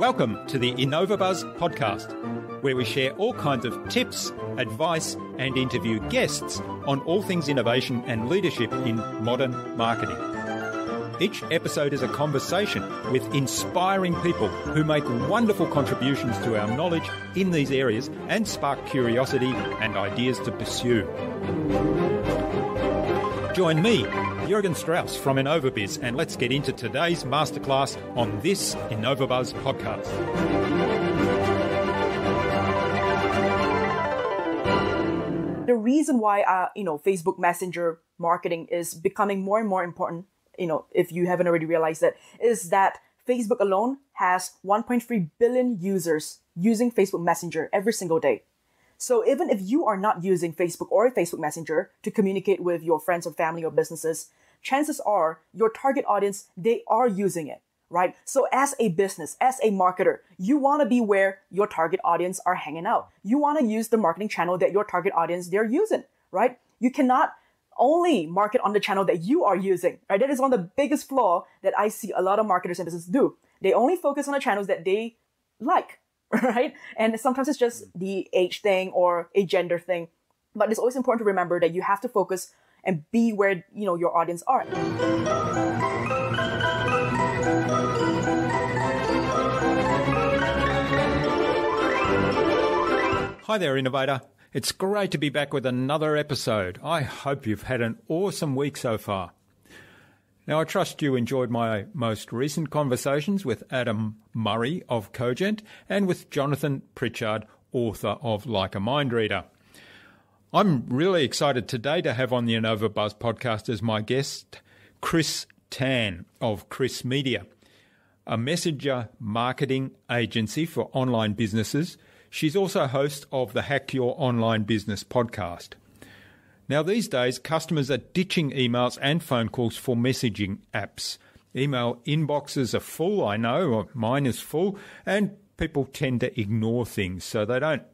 Welcome to the InnovaBuzz podcast, where we share all kinds of tips, advice, and interview guests on all things innovation and leadership in modern marketing. Each episode is a conversation with inspiring people who make wonderful contributions to our knowledge in these areas and spark curiosity and ideas to pursue. Join me, Jürgen Strauss from InnovaBuzz, and let's get into today's masterclass on this InnovaBuzz podcast. The reason why Facebook Messenger marketing is becoming more and more important, if you haven't already realized it, is that Facebook alone has 1.3 billion users using Facebook Messenger every single day. So even if you are not using Facebook or Facebook Messenger to communicate with your friends or family or businesses, chances are your target audience, they are using it, right? So as a business, as a marketer, you want to be where your target audience are hanging out. You want to use the marketing channel that your target audience, they're using, right? You cannot only market on the channel that you are using, right? That is one of the biggest flaw that I see a lot of marketers and businesses do. They only focus on the channels that they like, right? And sometimes it's just the age thing or a gender thing. But it's always important to remember that you have to focus and be where, your audience are. Hi there, Innovator. It's great to be back with another episode. I hope you've had an awesome week so far. Now, I trust you enjoyed my most recent conversations with Adam Murray of Cogent and with Jonathan Pritchard, author of Like a Mind Reader. I'm really excited today to have on the InnovaBuzz podcast as my guest, Chrys Tan of Chrys Media, a messenger marketing agency for online businesses. She's also host of the Hack Your Online Business podcast. Now, these days, customers are ditching emails and phone calls for messaging apps. Email inboxes are full, I know, or mine is full, and people tend to ignore things, so they don't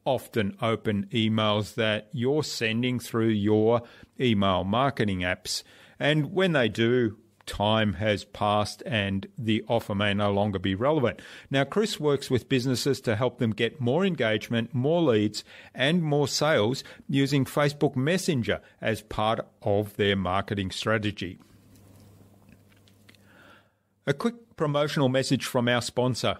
often open emails that you're sending through your email marketing apps. And when they do, time has passed and the offer may no longer be relevant. Now, Chrys works with businesses to help them get more engagement, more leads, and more sales using Facebook Messenger as part of their marketing strategy. A quick promotional message from our sponsor.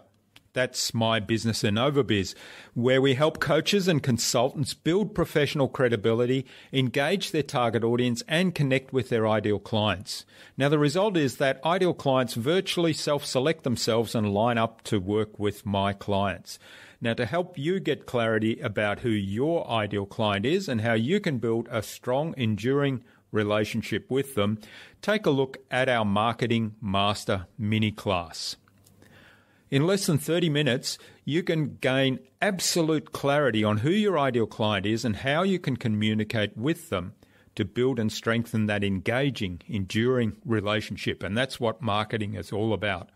That's my business, InnovaBuzz, where we help coaches and consultants build professional credibility, engage their target audience, and connect with their ideal clients. Now, the result is that ideal clients virtually self-select themselves and line up to work with my clients. Now, to help you get clarity about who your ideal client is and how you can build a strong, enduring relationship with them, take a look at our Marketing Master mini class. In less than 30 minutes, you can gain absolute clarity on who your ideal client is and how you can communicate with them to build and strengthen that engaging, enduring relationship. And that's what marketing is all about.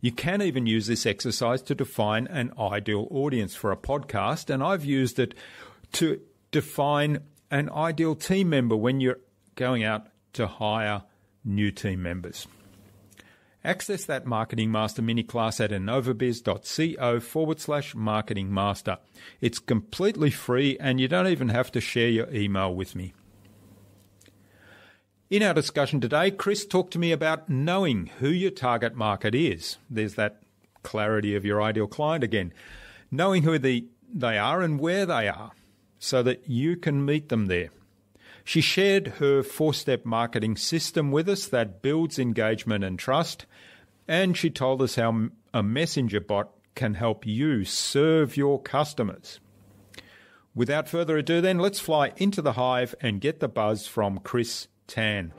You can even use this exercise to define an ideal audience for a podcast, and I've used it to define an ideal team member when you're going out to hire new team members. Access that Marketing Master mini class at innovabuzz.co/Marketing Master. It's completely free and you don't even have to share your email with me. In our discussion today, Chrys talked to me about knowing who your target market is. There's that clarity of your ideal client again. Knowing who they are and where they are so that you can meet them there. She shared her 4-step marketing system with us that builds engagement and trust, and she told us how a messenger bot can help you serve your customers. Without further ado then, let's fly into the hive and get the buzz from Chrys Tan.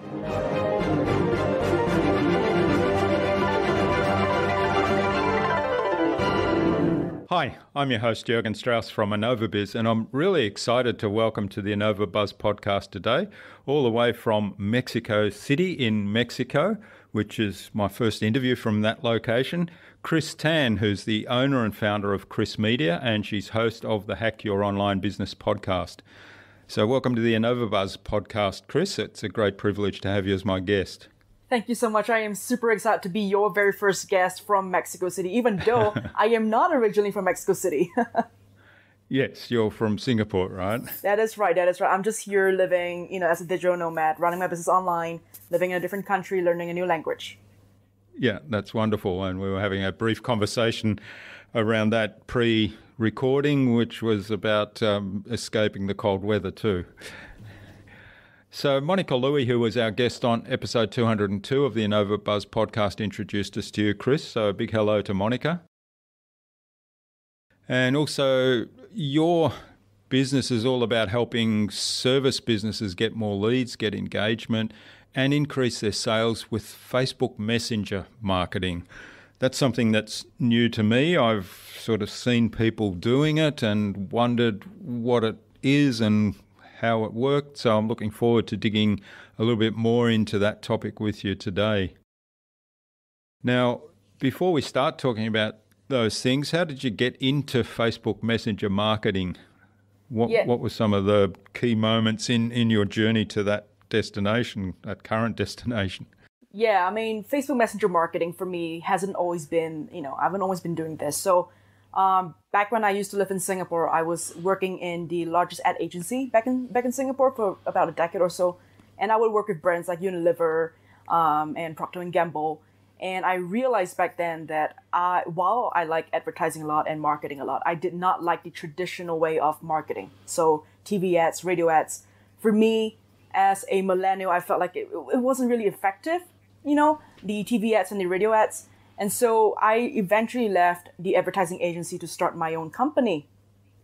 Hi, I'm your host Jürgen Strauss from InnovaBuzz, and I'm really excited to welcome to the InnovaBuzz podcast today, all the way from Mexico City in Mexico, which is my first interview from that location, Chrys Tan, who's the owner and founder of Chrys Media, and she's host of the Hack Your Online Business podcast. So welcome to the InnovaBuzz podcast, Chrys. It's a great privilege to have you as my guest. Thank you so much. I am super excited to be your very first guest from Mexico City, even though I am not originally from Mexico City. Yes, you're from Singapore, right? That is right. That is right. I'm just here living, as a digital nomad, running my business online, living in a different country, learning a new language. Yeah, that's wonderful. And we were having a brief conversation around that pre-recording, which was about escaping the cold weather too. So Monica Louie, who was our guest on episode 202 of the InnovaBuzz podcast, introduced us to you, Chrys. So a big hello to Monica. And also, your business is all about helping service businesses get more leads, get engagement, and increase their sales with Facebook Messenger marketing. That's something that's new to me. I've sort of seen people doing it and wondered what it is and how it worked. So I'm looking forward to digging a little bit more into that topic with you today. Now, before we start talking about those things, how did you get into Facebook Messenger marketing? What were some of the key moments in your journey to that destination, that current destination? Yeah, I mean, Facebook Messenger marketing for me hasn't always been, I haven't always been doing this. So back when I used to live in Singapore, I was working in the largest ad agency back in Singapore for about a decade or so. And I would work with brands like Unilever and Procter & Gamble. And I realized back then that while I like advertising a lot and marketing a lot, I did not like the traditional way of marketing. So TV ads, radio ads. For me, as a millennial, I felt like it wasn't really effective, the TV ads and the radio ads. And so I eventually left the advertising agency to start my own company.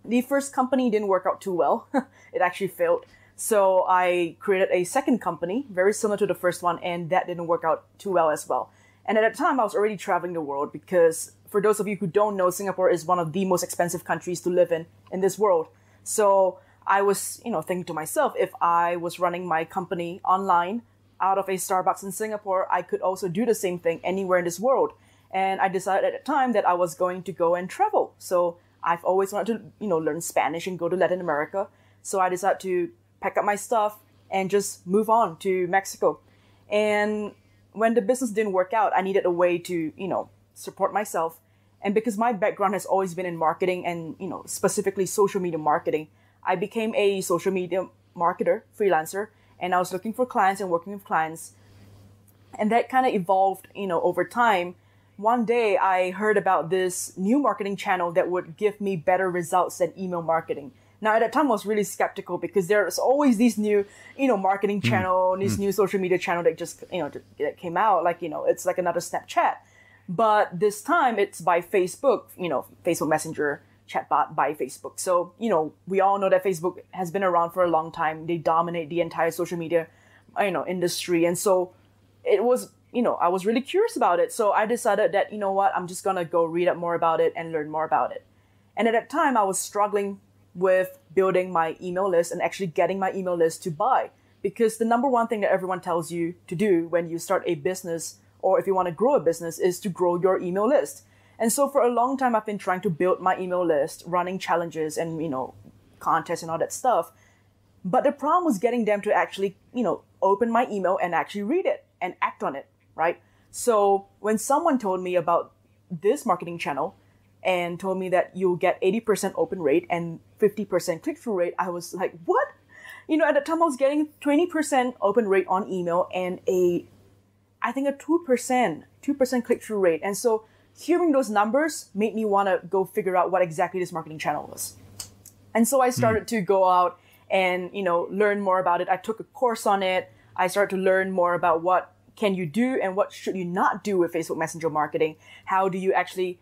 The first company didn't work out too well. It actually failed. So I created a second company, very similar to the first one, and that didn't work out too well as well. And at that time, I was already traveling the world because for those of you who don't know, Singapore is one of the most expensive countries to live in this world. So I was, thinking to myself, if I was running my company online out of a Starbucks in Singapore, I could also do the same thing anywhere in this world. And I decided at the time that I was going to go and travel. So I've always wanted to, learn Spanish and go to Latin America. So I decided to pack up my stuff and just move on to Mexico. And when the business didn't work out, I needed a way to, support myself. And because my background has always been in marketing and, specifically social media marketing, I became a social media marketer, freelancer, and I was looking for clients and working with clients. And that kind of evolved, over time. One day I heard about this new marketing channel that would give me better results than email marketing. Now, at that time, I was really skeptical because there's always these new, marketing channel, this new social media channel that just, that came out. Like, it's like another Snapchat. But this time it's by Facebook, Facebook Messenger chatbot by Facebook. So, we all know that Facebook has been around for a long time. They dominate the entire social media, industry. And so it was, I was really curious about it. So I decided that, I'm just going to go read up more about it and learn more about it. And at that time, I was struggling with building my email list and actually getting my email list to buy. Because the number one thing that everyone tells you to do when you start a business or if you want to grow a business is to grow your email list. And so for a long time, I've been trying to build my email list, running challenges and, contests and all that stuff. But the problem was getting them to actually, open my email and actually read it and act on it, right? So when someone told me about this marketing channel, and told me that you'll get 80% open rate and 50% click-through rate, I was like, what? At the time I was getting 20% open rate on email and I think a 2% click-through rate. And so hearing those numbers made me want to go figure out what exactly this marketing channel was. And so I started to go out and, learn more about it. I took a course on it. I started to learn more about what can you do and what should you not do with Facebook Messenger marketing. How do you actually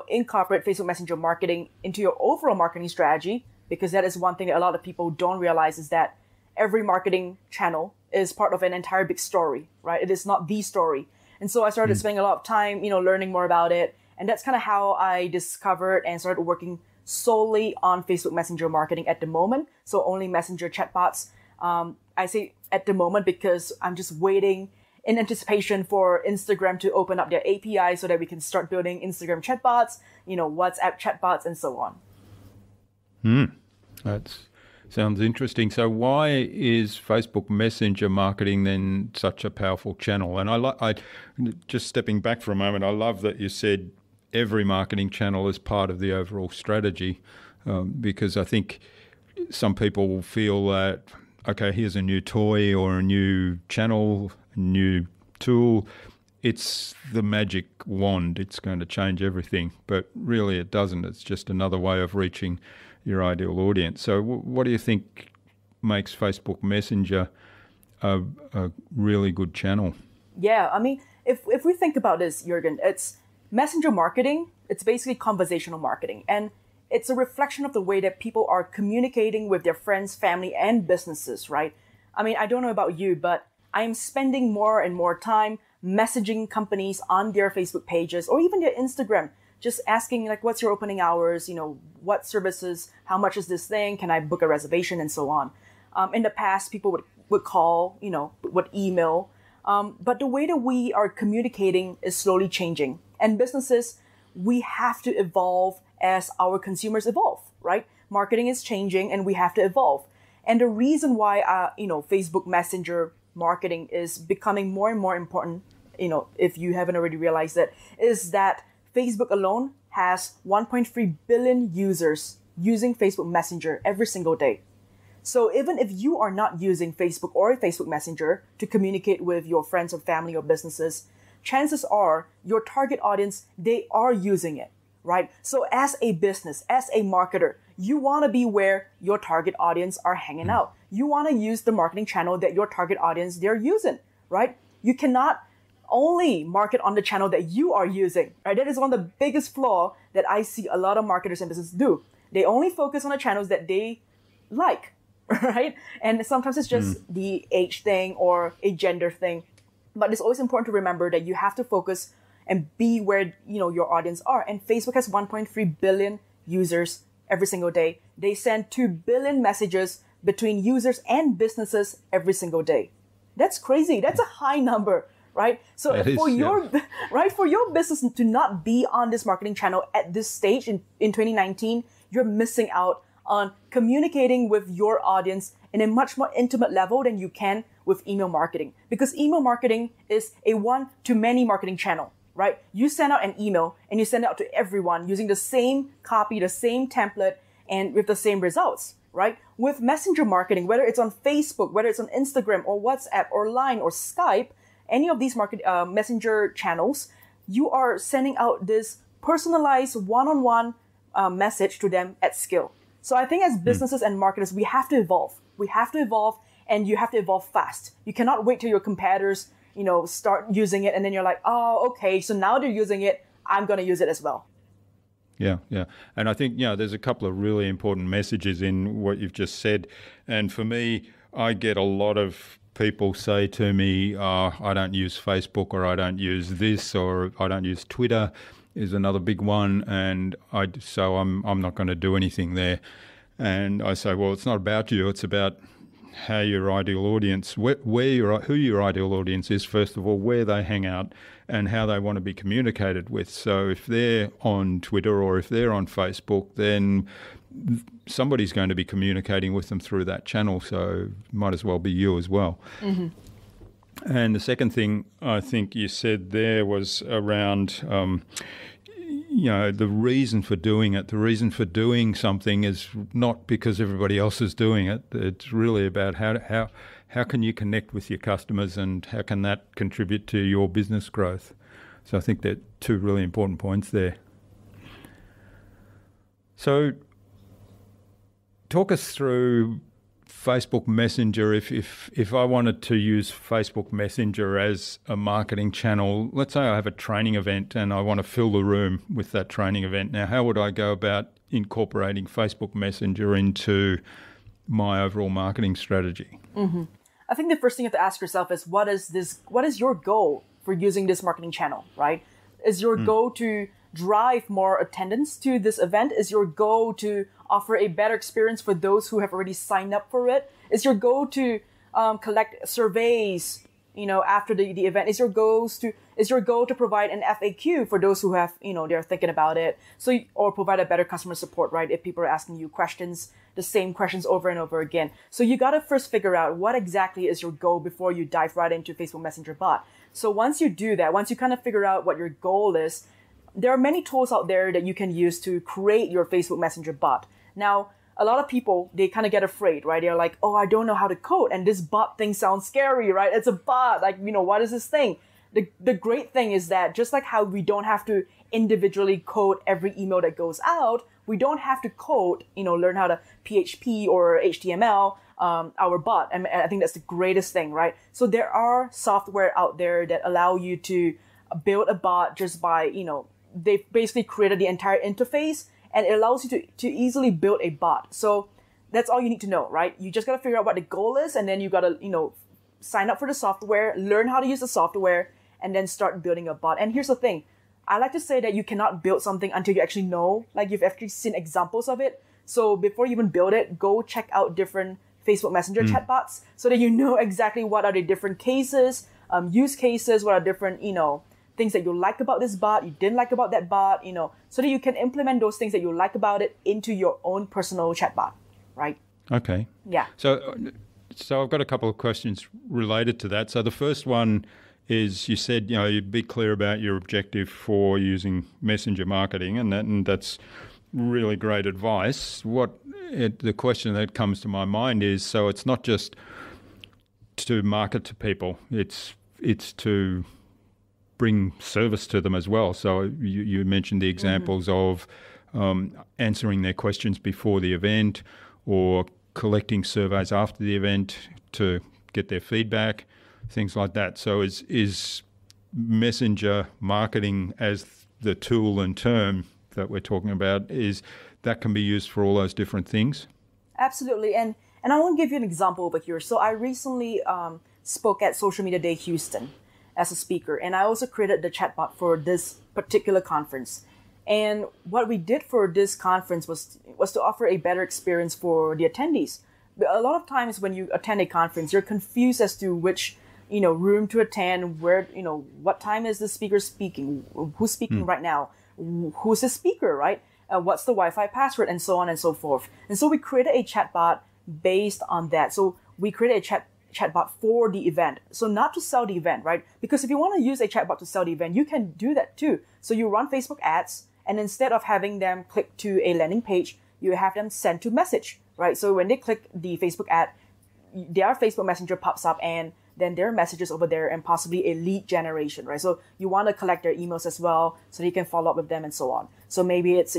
incorporate Facebook Messenger marketing into your overall marketing strategy, because that is one thing that a lot of people don't realize is that every marketing channel is part of an entire big story, right? It is not the story. And so I started spending a lot of time, learning more about it. And that's kind of how I discovered and started working solely on Facebook Messenger marketing at the moment. So only Messenger chatbots. I say at the moment because I'm just waiting in anticipation for Instagram to open up their API so that we can start building Instagram chatbots, WhatsApp chatbots, and so on. That's Sounds interesting. So why is Facebook Messenger marketing then such a powerful channel? And I just stepping back for a moment, I love that you said every marketing channel is part of the overall strategy, because I think some people will feel that, okay, here's a new toy or a new channel, a new tool. It's the magic wand. It's going to change everything. But really it doesn't. It's just another way of reaching your ideal audience. So what do you think makes Facebook Messenger a really good channel? Yeah, I mean, if we think about this, Jürgen, it's messenger marketing. It's basically conversational marketing. And it's a reflection of the way that people are communicating with their friends, family, and businesses, right? I mean, I don't know about you, but I'm spending more and more time messaging companies on their Facebook pages or even their Instagram, just asking like, what's your opening hours? What services? How much is this thing? Can I book a reservation? And so on. In the past, people would call, would email. But the way that we are communicating is slowly changing. And businesses, we have to evolve as our consumers evolve, right? Marketing is changing and we have to evolve. And the reason why, Facebook Messenger marketing is becoming more and more important, if you haven't already realized it, is that Facebook alone has 1.3 billion users using Facebook Messenger every single day. So even if you are not using Facebook or Facebook Messenger to communicate with your friends or family or businesses, chances are your target audience, they are using it, right? So as a business, as a marketer, you want to be where your target audience are hanging out. You want to use the marketing channel that your target audience they're using, right? You cannot only market on the channel that you are using, right? That is one of the biggest flaw that I see a lot of marketers and businesses do. They only focus on the channels that they like, right? And sometimes it's just the age thing or a gender thing. But it's always important to remember that you have to focus and be where, your audience are. And Facebook has 1.3 billion users every single day. They send 2 billion messages between users and businesses every single day. That's crazy. That's a high number. Right. So for your business to not be on this marketing channel at this stage in 2019, you're missing out on communicating with your audience in a much more intimate level than you can with email marketing, because email marketing is a one-to-many marketing channel, right? You send out an email and you send it out to everyone using the same copy, the same template, and with the same results, right? With messenger marketing, whether it's on Facebook, whether it's on Instagram or WhatsApp or Line or Skype, any of these messenger channels, you are sending out this personalized one-on-one message to them at scale. So I think as businesses and marketers, we have to evolve. We have to evolve, and you have to evolve fast. You cannot wait till your competitors, start using it, and then you're like, oh, okay, so now they're using it, I'm going to use it as well. Yeah. And I think, there's a couple of really important messages in what you've just said. And for me, I get a lot of people say to me, I don't use Facebook, or I don't use this, or I don't use Twitter is another big one, and so I'm not going to do anything there. And I say, well, it's not about you, it's about how your ideal audience, who your ideal audience is, first of all, where they hang out and how they want to be communicated with. So if they're on Twitter or if they're on Facebook, then somebody's going to be communicating with them through that channel, so might as well be you as well. Mm-hmm. And the second thing I think you said there was around, the reason for doing it. The reason for doing something is not because everybody else is doing it. It's really about how can you connect with your customers and how can that contribute to your business growth. So I think that two really important points there. So talk us through Facebook Messenger. If I wanted to use Facebook Messenger as a marketing channel, let's say I have a training event and I want to fill the room with that training event. Now, how would I go about incorporating Facebook Messenger into my overall marketing strategy? Mm-hmm. I think the first thing you have to ask yourself is, what is your goal for using this marketing channel, right? Is your goal to drive more attendance to this event? Is your goal to offer a better experience for those who have already signed up for it? Is your goal to collect surveys, after the event? Is your goal to provide an FAQ for those who have, they're thinking about it? Or provide a better customer support, right? If people are asking you questions, the same questions over and over again. So you got to first figure out what exactly is your goal before you dive right into Facebook Messenger bot. So once you do that, once you kind of figure out what your goal is, there are many tools out there that you can use to create your Facebook Messenger bot. Now, a lot of people, they kind of get afraid, right? They're like, oh, I don't know how to code. And this bot thing sounds scary, right? It's a bot. Like, what is this thing? The great thing is that just like how we don't have to individually code every email that goes out, we don't have to code, learn how to PHP or HTML, our bot. And I think that's the greatest thing, right? So there are software out there that allow you to build a bot just by, they've basically created the entire interface, and it allows you to easily build a bot. So that's all you need to know, right? You just got to figure out what the goal is, and then you got to, sign up for the software, learn how to use the software, and then start building a bot. And here's the thing. I like to say that you cannot build something until you actually know, like you've actually seen examples of it. So before you even build it, go check out different Facebook Messenger chatbots so that you know exactly what are the different cases, use cases, what are different, things that you like about this bot, you didn't like about that bot, so that you can implement those things that you like about it into your own personal chatbot, right? Okay. Yeah. So I've got a couple of questions related to that. So the first one is, you said, you'd be clear about your objective for using messenger marketing, and that's really great advice. The question that comes to my mind is, so it's not just to market to people, it's to bring service to them as well. So you mentioned the examples of answering their questions before the event, or collecting surveys after the event to get their feedback, things like that. So is messenger marketing as the tool and term that we're talking about, is that can be used for all those different things? Absolutely. And I want to give you an example over here. So I recently spoke at Social Media Day Houston as a speaker, and I also created the chatbot for this particular conference. And what we did for this conference was to offer a better experience for the attendees. But a lot of times when you attend a conference, you're confused as to which room to attend, where, what time is the speaker speaking, who's speaking right now, who's the speaker, right? What's the Wi-Fi password, and so on and so forth. And so we created a chatbot based on that. So we created a chatbot for the event. So not to sell the event, right? Because if you want to use a chatbot to sell the event, you can do that too. So you run Facebook ads, and instead of having them click to a landing page, you have them send to message, right? So when they click the Facebook ad, their Facebook Messenger pops up, and then there are messages over there and possibly a lead generation, right? So you want to collect their emails as well so that you can follow up with them and so on. So maybe it's,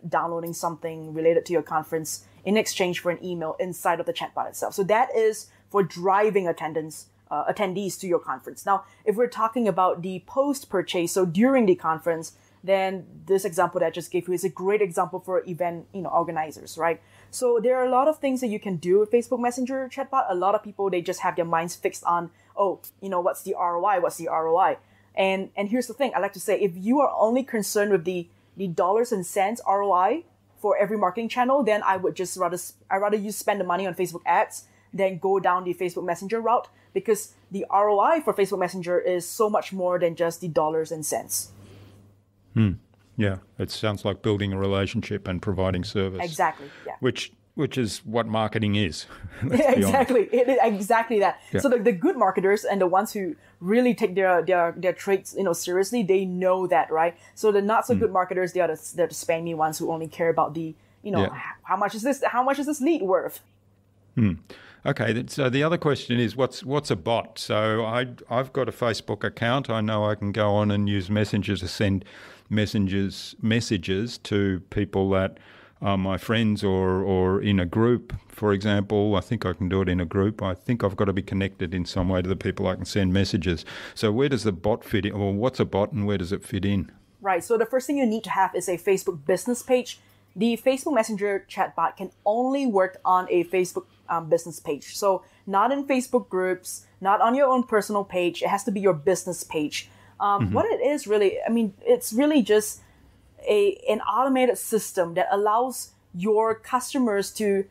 downloading something related to your conference in exchange for an email inside of the chatbot itself. So that is for driving attendees to your conference. Now, if we're talking about the post-purchase, so during the conference, then this example that I just gave you is a great example for event, organizers, right? So there are a lot of things that you can do with Facebook Messenger chatbot. A lot of people, they just have their minds fixed on, what's the ROI? What's the ROI? And here's the thing. I like to say, if you are only concerned with the dollars and cents ROI for every marketing channel, then I would just rather you spend the money on Facebook ads than go down the Facebook Messenger route, because the ROI for Facebook Messenger is so much more than just the dollars and cents. Yeah, it sounds like building a relationship and providing service. Exactly. Yeah. Which is what marketing is. Yeah, exactly. It is exactly that. Yeah. So the good marketers and the ones who really take their traits seriously, they know that, right? So the not so good marketers, they're the spammy ones who only care about the how much is this lead worth? Okay, so the other question is, what's a bot? So I've got a Facebook account. I know I can go on and use Messenger to send messages to people that are my friends or in a group, for example. I think I can do it in a group. I think I've got to be connected in some way to the people I can send messages. So where does the bot fit in? Or what's a bot and where does it fit in? Right. So the first thing you need to have is a Facebook business page. The Facebook Messenger chatbot can only work on a Facebook business page. So not in Facebook groups, not on your own personal page. It has to be your business page. What it is really, it's really just an automated system that allows your customers to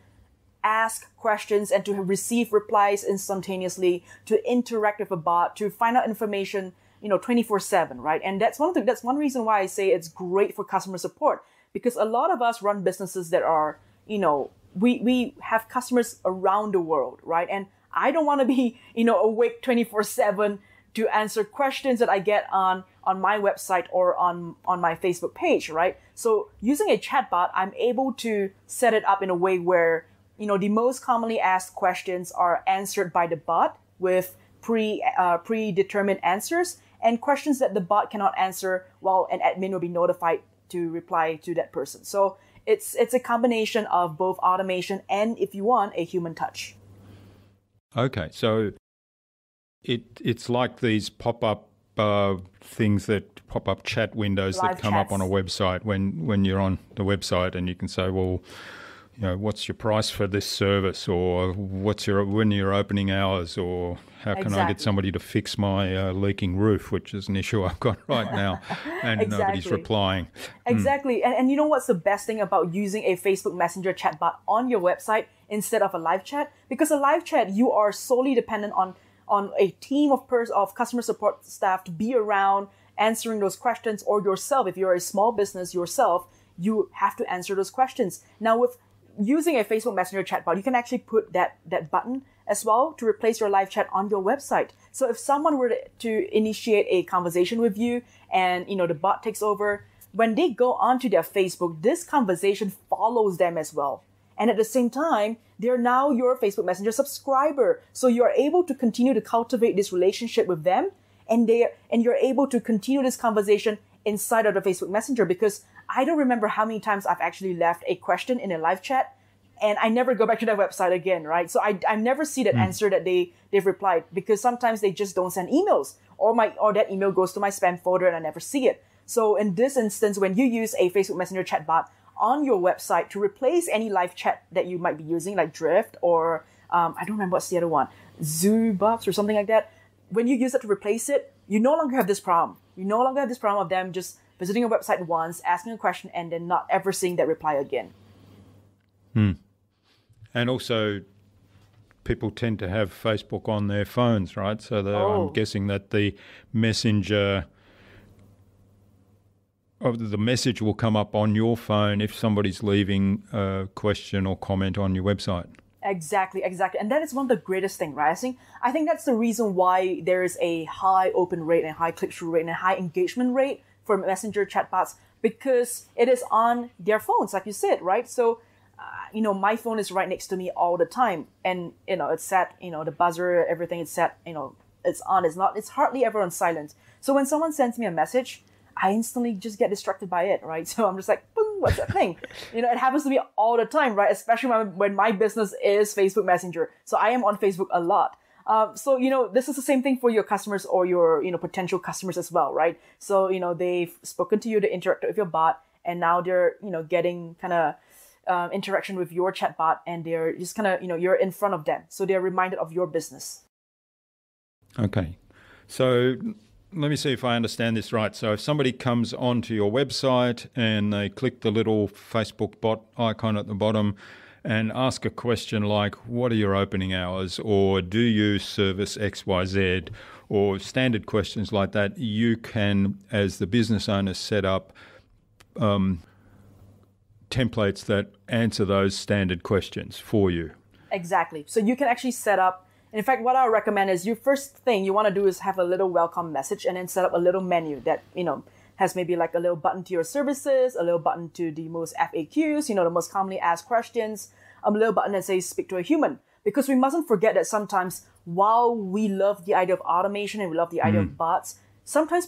ask questions and to receive replies instantaneously, to interact with a bot, to find out information, 24/7, right? And that's one reason why I say it's great for customer support, because a lot of us run businesses that are, we have customers around the world, right? And I don't want to be, awake 24/7 to answer questions that I get on my website or on my Facebook page, right? So using a chatbot, I'm able to set it up in a way where, the most commonly asked questions are answered by the bot with predetermined answers, and questions that the bot cannot answer, well, an admin will be notified to reply to that person. So it's a combination of both automation and, if you want, a human touch. Okay, so it's like these pop-up things that pop-up chat windows Live that come chats. up on a website when you're on the website, and you can say, well, what's your price for this service, or when your opening hours, or how can I get somebody to fix my leaking roof, which is an issue I've got right now, and nobody's replying. Exactly. And you know what's the best thing about using a Facebook Messenger chatbot on your website instead of a live chat? Because a live chat, you are solely dependent on a team of customer support staff to be around answering those questions, or yourself, if you're a small business yourself, you have to answer those questions. Now, with using a Facebook Messenger chatbot, you can actually put that button as well to replace your live chat on your website. So if someone were to initiate a conversation with you and, the bot takes over, when they go onto their Facebook, this conversation follows them as well. And at the same time, they're now your Facebook Messenger subscriber. So you're able to continue to cultivate this relationship with them, and you're able to continue this conversation inside of the Facebook Messenger, because I don't remember how many times I've actually left a question in a live chat and I never go back to that website again, right? So I never see that answer that they've replied, because sometimes they just don't send emails, or that email goes to my spam folder and I never see it. So in this instance, when you use a Facebook Messenger chatbot on your website to replace any live chat that you might be using, like Drift or I don't remember what's the other one, Zoobox or something like that. When you use it to replace it, you no longer have this problem. You no longer have this problem of them just visiting your website once, asking a question, and then not ever seeing that reply again. And also, people tend to have Facebook on their phones, right? So I'm guessing that the messenger the message will come up on your phone if somebody's leaving a question or comment on your website. Exactly. And that is one of the greatest things, right? I think that's the reason why there is a high open rate and high click-through rate and high engagement rate for messenger chatbots, because it is on their phones, like you said, right? So, my phone is right next to me all the time, and, it's set, the buzzer, everything is set, it's on, it's hardly ever on silent. So when someone sends me a message, I instantly just get distracted by it, right? So I'm just like, boom, what's that thing? It happens to me all the time, right? Especially when my business is Facebook Messenger. So I am on Facebook a lot. So, this is the same thing for your customers or your, potential customers as well, right? So, they've spoken to you, they interacted with your bot, and now they're, getting kind of interaction with your chatbot, and they're just kind of, you're in front of them. So they're reminded of your business. Okay. So let me see if I understand this right. So if somebody comes onto your website and they click the little Facebook bot icon at the bottom and ask a question like, what are your opening hours? Or do you service XYZ? Or standard questions like that, you can, as the business owner, set up templates that answer those standard questions for you. Exactly. So you can actually set up, in fact, what I would recommend is first thing you want to do is have a little welcome message, and then set up a little menu that, has maybe like a little button to your services, a little button to the most FAQs, the most commonly asked questions, a little button that says speak to a human. Because we mustn't forget that sometimes while we love the idea of automation and we love the idea of bots, sometimes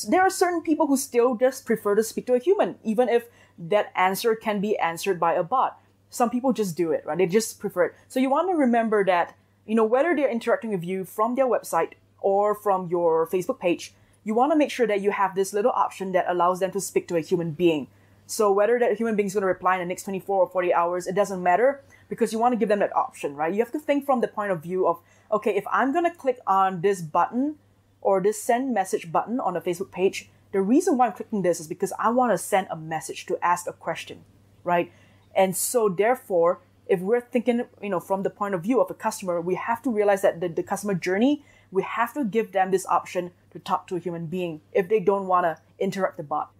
there are certain people who still just prefer to speak to a human, even if that answer can be answered by a bot. Some people just do it, right? They just prefer it. So you want to remember that, whether they're interacting with you from their website or from your Facebook page, you want to make sure that you have this little option that allows them to speak to a human being. So whether that human being is going to reply in the next 24 or 40 hours, it doesn't matter, because you want to give them that option, right? You have to think from the point of view of, okay, if I'm going to click on this button or this send message button on a Facebook page, the reason why I'm clicking this is because I want to send a message to ask a question, right? And so therefore, if we're thinking, from the point of view of a customer, we have to realize that the customer journey, we have to give them this option to talk to a human being if they don't want to interact the bot.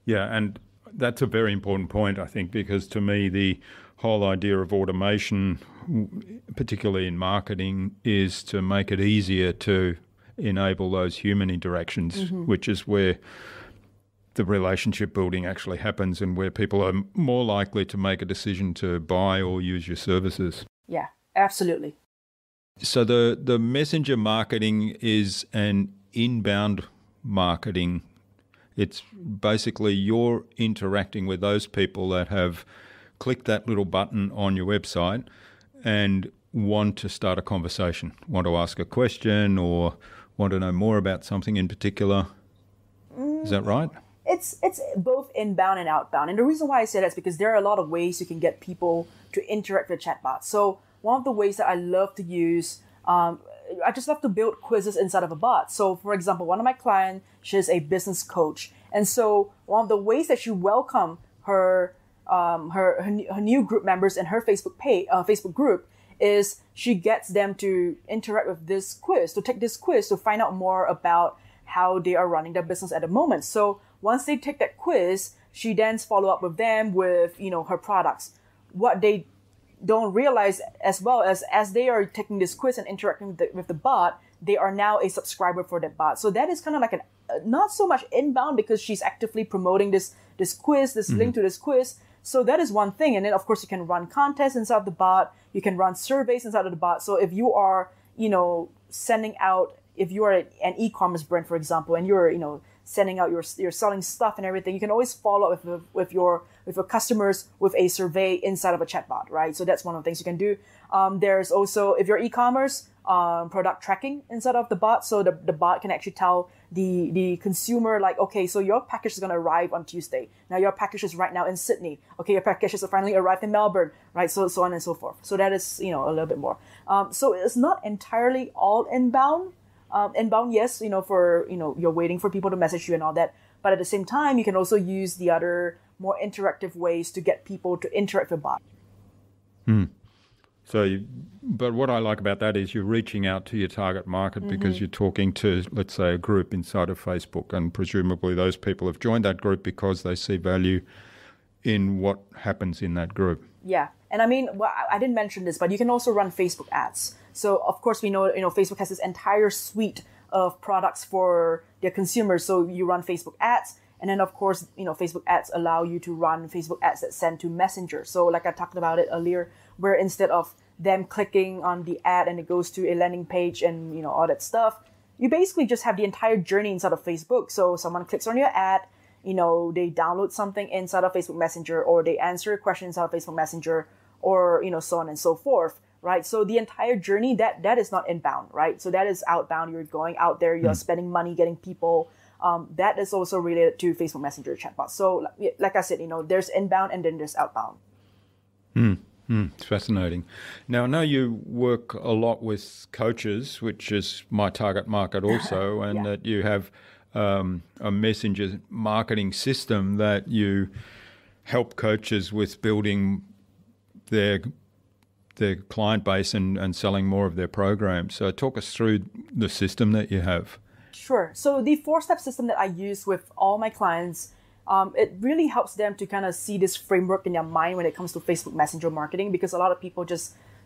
Yeah, and That's a very important point, I think, because to me, the whole idea of automation, particularly in marketing, is to make it easier to enable those human interactions, which is where the relationship building actually happens and where people are more likely to make a decision to buy or use your services. Yeah, absolutely. So the messenger marketing is an inbound marketing. It's basically you're interacting with those people that have clicked that little button on your website and want to start a conversation, want to ask a question or want to know more about something in particular. Is that right? It's both inbound and outbound. And the reason why I say that is because there are a lot of ways you can get people to interact with chatbots. So one of the ways that I love to use, I just love to build quizzes inside of a bot. So for example, one of my clients, she's a business coach. And so one of the ways that she welcomed her new group members in her Facebook group is she gets them to interact with this quiz, to take this quiz to find out more about how they are running their business at the moment. So once they take that quiz, she then follow up with them with, her products. What they don't realize as well as they are taking this quiz and interacting with the bot, they are now a subscriber for that bot. So that is kind of like not so much inbound because she's actively promoting this quiz, this link to this quiz. So that is one thing. And then of course you can run contests inside the bot. You can run surveys inside of the bot. So if you are, sending out, if you are an e-commerce brand, for example, and you're, sending out you're selling stuff and everything, you can always follow up with your customers with a survey inside of a chatbot, right? So that's one of the things you can do. There's also, if you're e-commerce, product tracking inside of the bot. So the bot can actually tell the consumer, like, okay, so your package is going to arrive on Tuesday. Now your package is right now in Sydney. Okay, your package has finally arrived in Melbourne, right? So on and so forth. So that is, a little bit more. So it's not entirely all inbound. Inbound, yes, for, you're waiting for people to message you and all that. But at the same time, you can also use the other more interactive ways to get people to interact with bot. But what I like about that is you're reaching out to your target market because you're talking to, let's say, a group inside of Facebook, and presumably those people have joined that group because they see value in what happens in that group. Yeah. And I mean, well, I didn't mention this, but you can also run Facebook ads. So of course we know, Facebook has this entire suite of products for their consumers. So you run Facebook ads, and then of course, Facebook ads allow you to run Facebook ads that send to Messenger. So like I talked about it earlier, where instead of them clicking on the ad and it goes to a landing page and, all that stuff, you basically just have the entire journey inside of Facebook. So someone clicks on your ad, they download something inside of Facebook Messenger, or they answer a question inside of Facebook Messenger, or, so on and so forth, right? So the entire journey, that is not inbound, right? So that is outbound. You're going out there, you're spending money, getting people. That is also related to Facebook Messenger chatbots. So like I said, there's inbound and then there's outbound. It's fascinating. Now, I know you work a lot with coaches, which is my target market also, and that you have a messenger marketing system that you help coaches with building their client base and selling more of their programs. So talk us through the system that you have. Sure. So the 4-step system that I use with all my clients, it really helps them to kind of see this framework in their mind when it comes to Facebook Messenger marketing, because a lot of people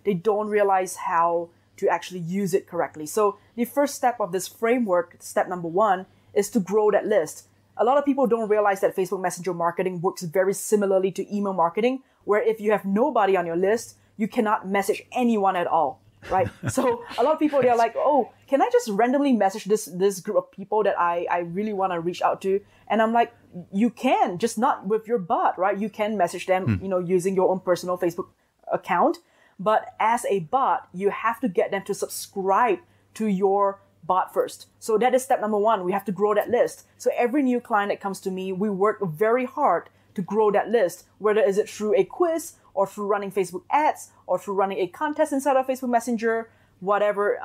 they don't realize how to actually use it correctly. So the first step of this framework, step number 1, is to grow that list. A lot of people don't realize that Facebook Messenger marketing works very similarly to email marketing, where if you have nobody on your list, you cannot message anyone at all, right? So a lot of people, they're like, oh, can I just randomly message this group of people that I really want to reach out to? And I'm like, you can, just not with your bot, right? You can message them, using your own personal Facebook account. But as a bot, you have to get them to subscribe to your bot first. So that is step number 1. We have to grow that list. So every new client that comes to me, we work very hard to grow that list, whether is it through a quiz or through running Facebook ads or through running a contest inside of Facebook Messenger, whatever,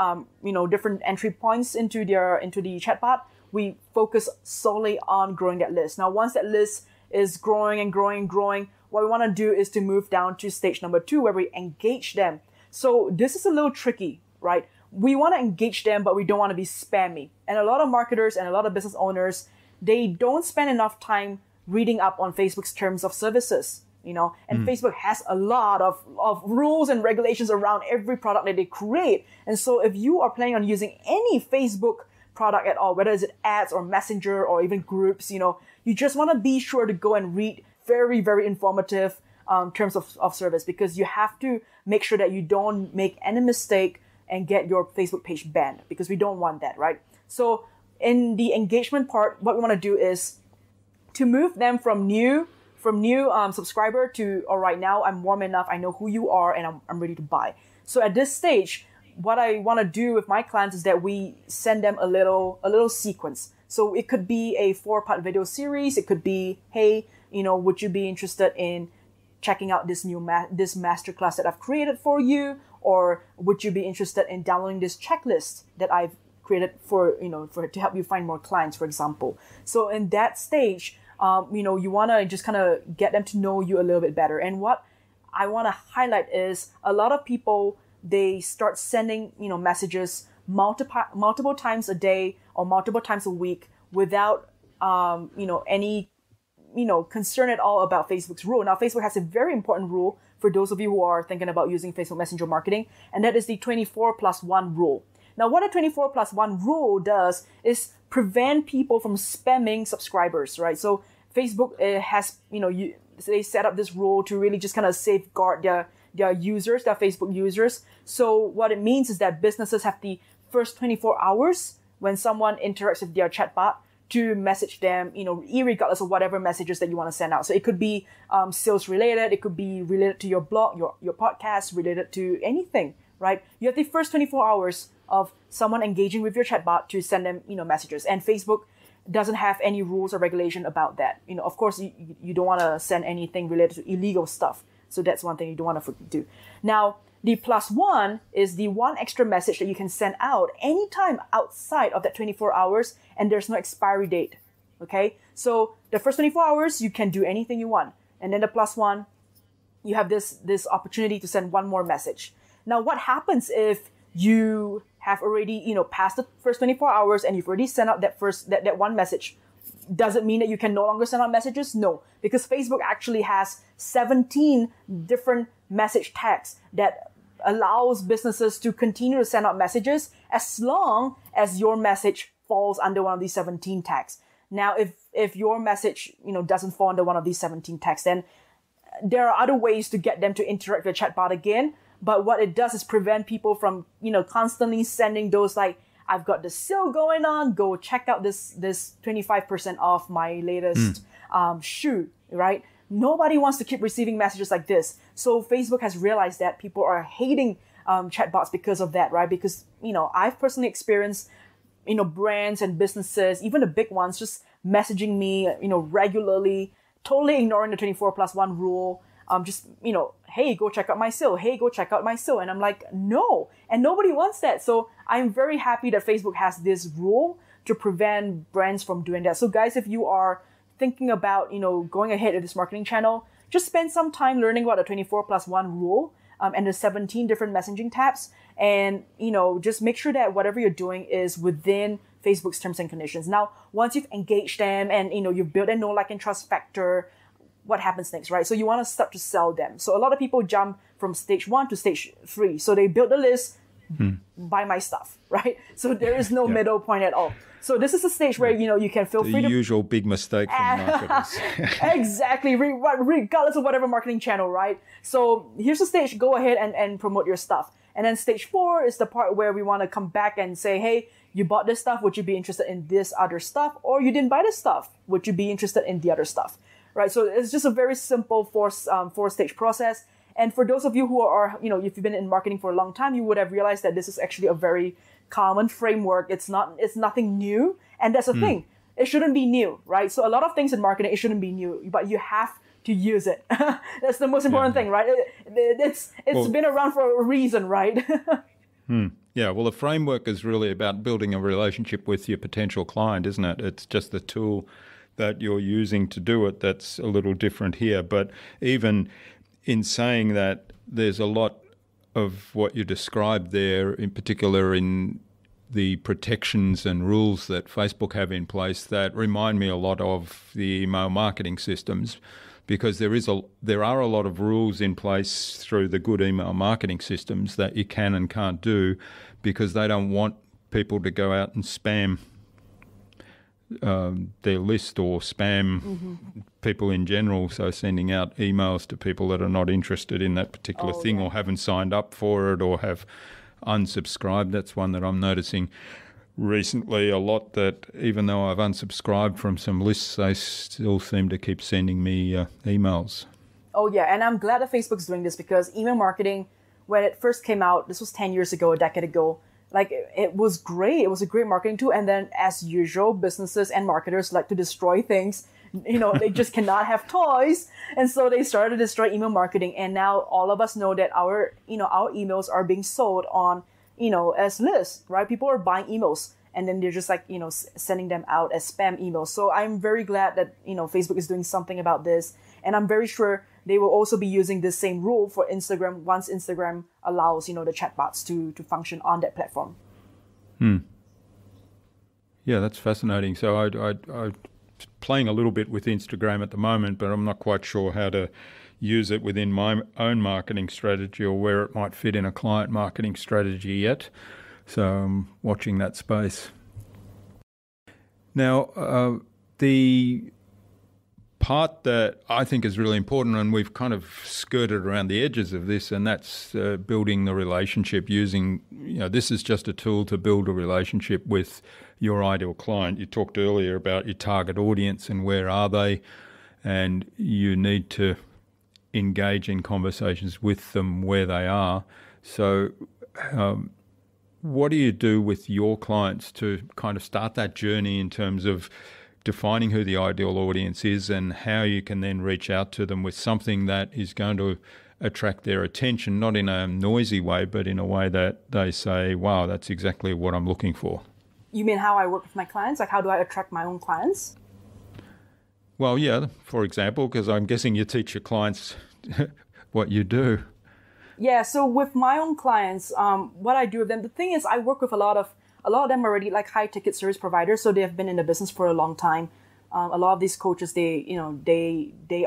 different entry points into the chatbot. We focus solely on growing that list. Now, once that list is growing and growing and growing, what we want to do is to move down to stage number 2, where we engage them. So this is a little tricky, right? We want to engage them, but we don't want to be spammy. And a lot of marketers and a lot of business owners, they don't spend enough time reading up on Facebook's terms of services, and Facebook has a lot of rules and regulations around every product that they create. And so if you are planning on using any Facebook product at all, whether it's ads or messenger or even groups, you just want to be sure to go and read very, very informative terms of service, because you have to make sure that you don't make any mistake and get your Facebook page banned, because we don't want that, right? So in the engagement part, what we want to do is to move them from new subscriber to, all right, now I'm warm enough, I know who you are, and I'm ready to buy. So at this stage, what I want to do with my clients is that we send them a little sequence. So it could be a 4-part video series. It could be, hey, would you be interested in checking out this this masterclass that I've created for you? Or would you be interested in downloading this checklist that I've created for to help you find more clients, for example? So in that stage, you want to just kind of get them to know you a little bit better. And what I want to highlight is a lot of people, they start sending, messages multiple times a day or multiple times a week without, any, concern at all about Facebook's rule. Now, Facebook has a very important rule for those of you who are thinking about using Facebook Messenger marketing, and that is the 24+1 rule. Now, what a 24+1 rule does is prevent people from spamming subscribers, right? So Facebook has, they set up this rule to really just kind of safeguard their users, their Facebook users. So what it means is that businesses have the first 24 hours when someone interacts with their chatbot to message them, irregardless of whatever messages that you want to send out. So it could be sales related, it could be related to your blog, your podcast, related to anything, right? You have the first 24 hours of someone engaging with your chatbot to send them, messages. And Facebook doesn't have any rules or regulation about that. Of course, you don't want to send anything related to illegal stuff. So that's one thing you don't want to do. Now, the +1 is the one extra message that you can send out anytime outside of that 24 hours, and there's no expiry date. Okay? So the first 24 hours, you can do anything you want. And then the +1, you have this opportunity to send one more message. Now, what happens if you have already, passed the first 24 hours and you've already sent out that one message? Does it mean that you can no longer send out messages? No, because Facebook actually has 17 different message tags that allows businesses to continue to send out messages as long as your message falls under one of these 17 tags. Now, if your message, doesn't fall under one of these 17 tags, then there are other ways to get them to interact with your chatbot again. But what it does is prevent people from, constantly sending those like, I've got this sale going on, go check out this 25% off my latest shoe, right? Nobody wants to keep receiving messages like this. So Facebook has realized that people are hating chatbots because of that, right? Because, I've personally experienced, brands and businesses, even the big ones, just messaging me, regularly, totally ignoring the 24+1 rule. Hey, go check out my sale. Hey, go check out my sale. And I'm like, no. And nobody wants that. So I'm very happy that Facebook has this rule to prevent brands from doing that. So guys, if you are thinking about, going ahead with this marketing channel, just spend some time learning about the 24+1 rule and the 17 different messaging tabs. And, just make sure that whatever you're doing is within Facebook's terms and conditions. Now, once you've engaged them and, you've built a know, like, and trust factor, what happens next, right? So you want to start to sell them. So a lot of people jump from stage 1 to stage 3. So they build the list, buy my stuff, right? So there is no middle point at all. So this is a stage where, you can feel free to... The usual big mistake from marketers. Exactly, regardless of whatever marketing channel, right? So here's the stage, go ahead and promote your stuff. And then stage 4 is the part where we want to come back and say, hey, you bought this stuff, would you be interested in this other stuff? Or you didn't buy this stuff, would you be interested in the other stuff? Right, so it's just a very simple four-stage process. And for those of you who are, if you've been in marketing for a long time, you would have realized that this is actually a very common framework. It's nothing new, and that's the thing. It shouldn't be new, right? So a lot of things in marketing, it shouldn't be new, but you have to use it. That's the most important thing, right? It's been around for a reason, right? Yeah, well, the framework is really about building a relationship with your potential client, isn't it? It's just the tool that you're using to do it that's a little different here. But even in saying that, there's a lot of what you described there, in particular in the protections and rules that Facebook have in place that remind me a lot of the email marketing systems, because there are a lot of rules in place through the good email marketing systems that you can and can't do, because they don't want people to go out and spam their list or spam people in general, so sending out emails to people that are not interested in that particular thing or haven't signed up for it or have unsubscribed. That's one that I'm noticing recently a lot, that even though I've unsubscribed from some lists, they still seem to keep sending me emails. Oh yeah, and I'm glad that Facebook's doing this, because email marketing, when it first came out, this was 10 years ago, a decade ago, like it was great. It was a great marketing tool. And then as usual, businesses and marketers like to destroy things. They just cannot have toys. And so they started to destroy email marketing. And now all of us know that our emails are being sold on, as lists, right? People are buying emails and then they're just sending them out as spam emails. So I'm very glad that, Facebook is doing something about this. And I'm very sure they will also be using this same rule for Instagram once Instagram allows, the chatbots to function on that platform. Yeah, that's fascinating. So I'm playing a little bit with Instagram at the moment, but I'm not quite sure how to use it within my own marketing strategy or where it might fit in a client marketing strategy yet. So I'm watching that space. Now, the part that I think is really important, and we've kind of skirted around the edges of this, and that's building the relationship using, this is just a tool to build a relationship with your ideal client. You talked earlier about your target audience and where are they, and you need to engage in conversations with them where they are. So what do you do with your clients to kind of start that journey in terms of defining who the ideal audience is and how you can then reach out to them with something that is going to attract their attention, not in a noisy way, but in a way that they say, wow, that's exactly what I'm looking for? You mean how I work with my clients? Like, how do I attract my own clients? Well, yeah, for example, because I'm guessing you teach your clients what you do. Yeah, so with my own clients, what I do with them, the thing is I work with a lot of them already like high ticket service providers. So they have been in the business for a long time. A lot of these coaches, they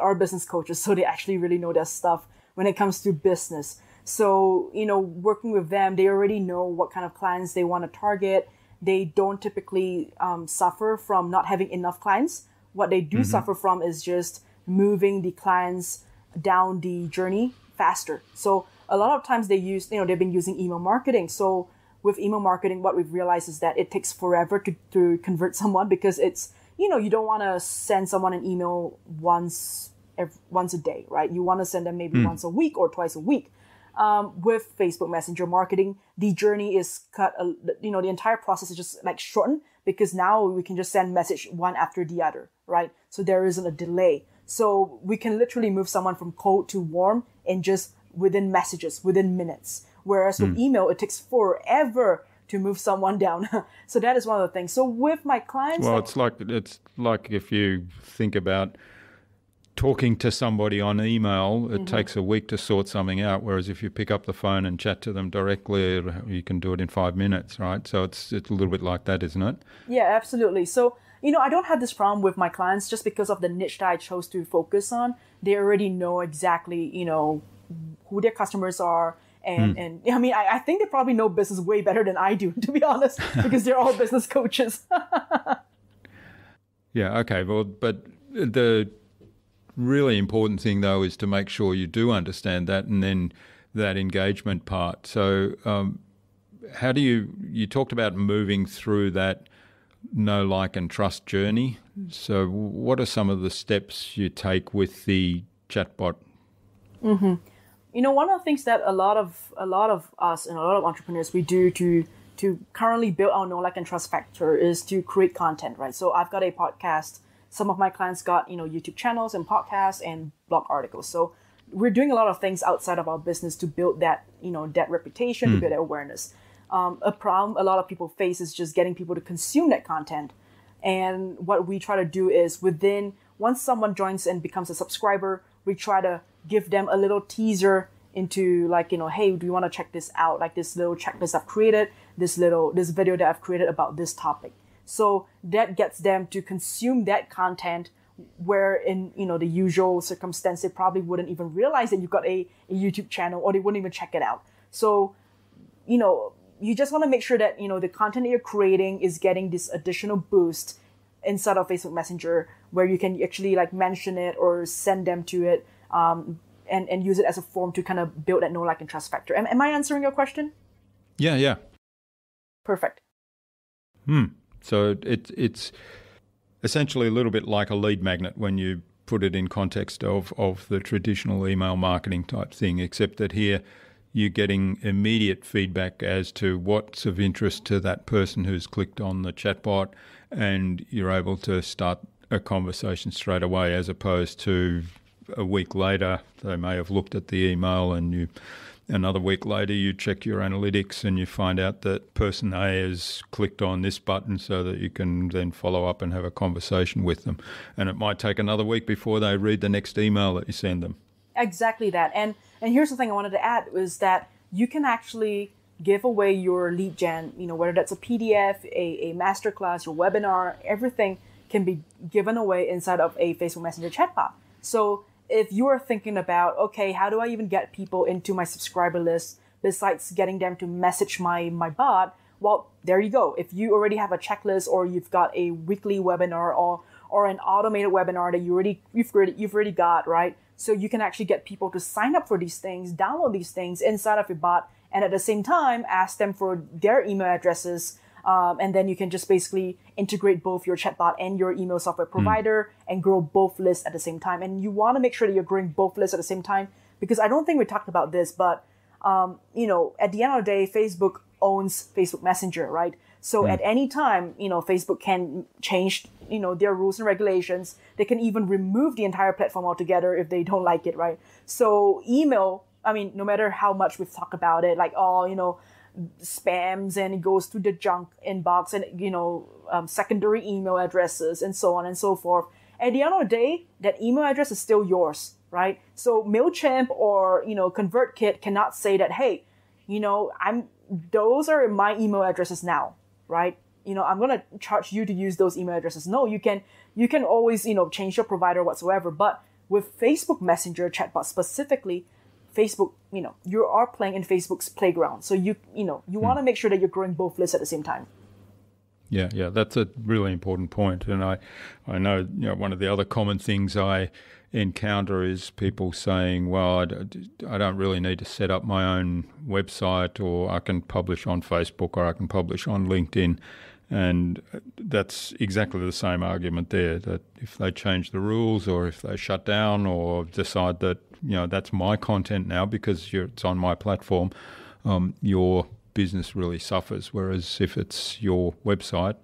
are business coaches. So they actually really know their stuff when it comes to business. So, working with them, they already know what kind of clients they want to target. They don't typically suffer from not having enough clients. What they do suffer from is just moving the clients down the journey faster. So a lot of times they've been using email marketing. So with email marketing, what we've realized is that it takes forever to convert someone, because it's, you don't want to send someone an email once a day, right? You want to send them maybe once a week or twice a week. With Facebook Messenger marketing, the journey is cut, the entire process is just like shortened, because now we can just send message one after the other, right? So there isn't a delay. So we can literally move someone from cold to warm in just within messages, within minutes. Whereas with email, it takes forever to move someone down. So that is one of the things. So with my clients... Well, it's like if you think about talking to somebody on email, it takes a week to sort something out, whereas if you pick up the phone and chat to them directly, you can do it in 5 minutes, right? So it's a little bit like that, isn't it? Yeah, absolutely. So, I don't have this problem with my clients just because of the niche that I chose to focus on. They already know exactly, who their customers are. And I mean, I think they probably know business way better than I do, to be honest, because they're all business coaches. Yeah, okay. Well, but the really important thing, though, is to make sure you do understand that, and then that engagement part. So how do you talked about moving through that know, like, and trust journey. So what are some of the steps you take with the chatbot? One of the things that a lot of us and a lot of entrepreneurs we do to currently build our know, like, and trust factor is to create content, right? So I've got a podcast. Some of my clients got, YouTube channels and podcasts and blog articles. So we're doing a lot of things outside of our business to build that, that reputation, to build that awareness. A problem a lot of people face is just getting people to consume that content. And what we try to do is once someone joins and becomes a subscriber, we try to give them a little teaser into hey, do you want to check this out? Like this little checklist I've created this video that I've created about this topic. So that gets them to consume that content where in, the usual circumstance, they probably wouldn't even realize that you've got a YouTube channel, or they wouldn't even check it out. So, you just want to make sure that, the content that you're creating is getting this additional boost inside of Facebook Messenger, where you can actually like mention it or send them to it, and use it as a form to kind of build that know, like, and trust factor. Am I answering your question? Yeah. Perfect. So it's essentially a little bit like a lead magnet when you put it in context of the traditional email marketing type thing, except that here you're getting immediate feedback as to what's of interest to that person who's clicked on the chatbot, and you're able to start a conversation straight away, as opposed to a week later they may have looked at the email, and another week later you check your analytics and you find out that person A has clicked on this button, so that you can then follow up and have a conversation with them. And it might take another week before they read the next email that you send them. Exactly that. And here's the thing I wanted to add, was that you can actually give away your lead gen, whether that's a PDF, a masterclass, your webinar, everything can be given away inside of a Facebook Messenger chatbot. So if you are thinking about, okay, how do I even get people into my subscriber list besides getting them to message my bot? Well, there you go. If you already have a checklist, or you've got a weekly webinar or an automated webinar that you've already got, right? So you can actually get people to sign up for these things, download these things inside of your bot, and at the same time ask them for their email addresses. And then you can just basically integrate both your chatbot and your email software provider and grow both lists at the same time. And you want to make sure that you're growing both lists at the same time, because I don't think we talked about this, but, at the end of the day, Facebook owns Facebook Messenger, right? So at any time, Facebook can change, their rules and regulations. They can even remove the entire platform altogether if they don't like it, right? So email, no matter how much we've talked about it, like, spams, and it goes through the junk inbox, and secondary email addresses, and so on and so forth. At the end of the day, that email address is still yours, right? So MailChimp or ConvertKit cannot say that, hey, those are my email addresses now, right? I'm gonna charge you to use those email addresses. No, you can always change your provider whatsoever. But with Facebook Messenger chatbot specifically, Facebook, you are playing in Facebook's playground. So you want to make sure that you're growing both lists at the same time. Yeah, that's a really important point. And I know, one of the other common things I encounter is people saying, well, I don't really need to set up my own website, or I can publish on Facebook, or I can publish on LinkedIn. And that's exactly the same argument there, that if they change the rules, or if they shut down, or decide that, that's my content now because it's on my platform, your business really suffers. Whereas if it's your website,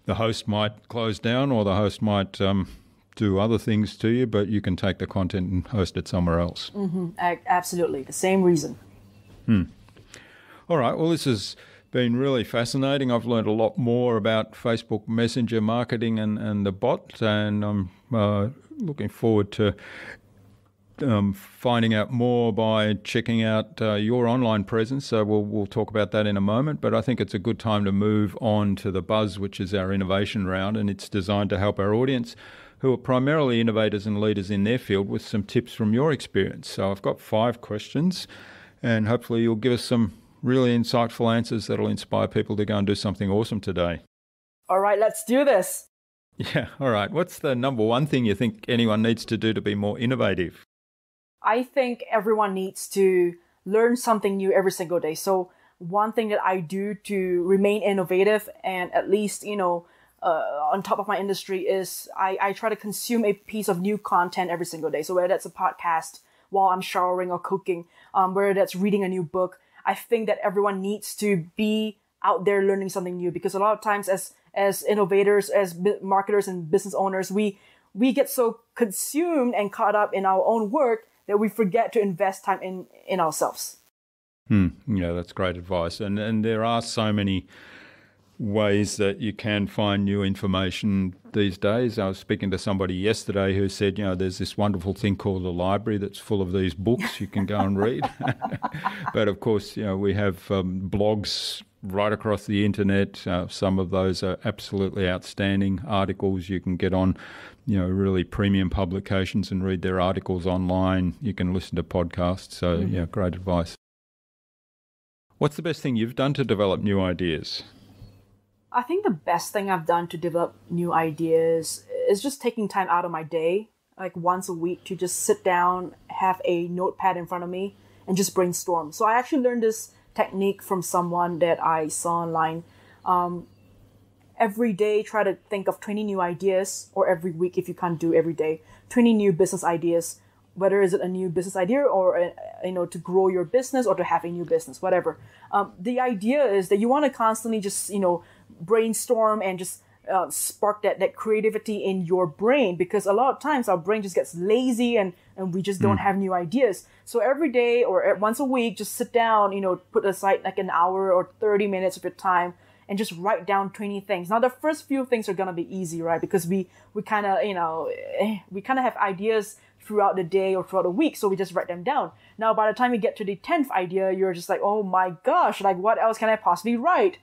the host might close down, or the host might do other things to you, but you can take the content and host it somewhere else. Absolutely. The same reason. All right. Well, this has been really fascinating. I've learned a lot more about Facebook Messenger marketing and the bot, and I'm looking forward to finding out more by checking out your online presence. So we'll talk about that in a moment, but I think it's a good time to move on to the Buzz, which is our innovation round, and it's designed to help our audience, who are primarily innovators and leaders in their field, with some tips from your experience. So I've got 5 questions, and hopefully you'll give us some really insightful answers that'll inspire people to go and do something awesome today. All right, let's do this. Yeah, all right. What's the number one thing you think anyone needs to do to be more innovative? I think everyone needs to learn something new every single day. So one thing that I do to remain innovative and at least, on top of my industry is I try to consume a piece of new content every single day. So whether that's a podcast while I'm showering or cooking, whether that's reading a new book, I think that everyone needs to be out there learning something new, because a lot of times as innovators, as marketers and business owners, we get so consumed and caught up in our own work that we forget to invest time in ourselves. Yeah, that's great advice. And there are so many ways that you can find new information these days. I was speaking to somebody yesterday who said, there's this wonderful thing called the library that's full of these books you can go and read. But of course, we have blogs right across the internet. Some of those are absolutely outstanding articles. You can get on, really premium publications and read their articles online. You can listen to podcasts. So, yeah, great advice. What's the best thing you've done to develop new ideas? I think the best thing I've done to develop new ideas is just taking time out of my day, like once a week, to just sit down, have a notepad in front of me, and just brainstorm. So I actually learned this technique from someone that I saw online. Every day, try to think of 20 new ideas, or every week, if you can't do every day, 20 new business ideas, whether is it a new business idea or, to grow your business or to have a new business, whatever. The idea is that you want to constantly just, brainstorm and just spark that creativity in your brain, because a lot of times our brain just gets lazy and we just don't have new ideas. So every day or once a week, just sit down, put aside like an hour or 30 minutes of your time and just write down 20 things. Now, the first few things are going to be easy, right? Because we kind of, we kind of have ideas throughout the day or throughout the week. So we just write them down. Now, by the time you get to the 10th idea, you're just like, oh my gosh, like what else can I possibly write?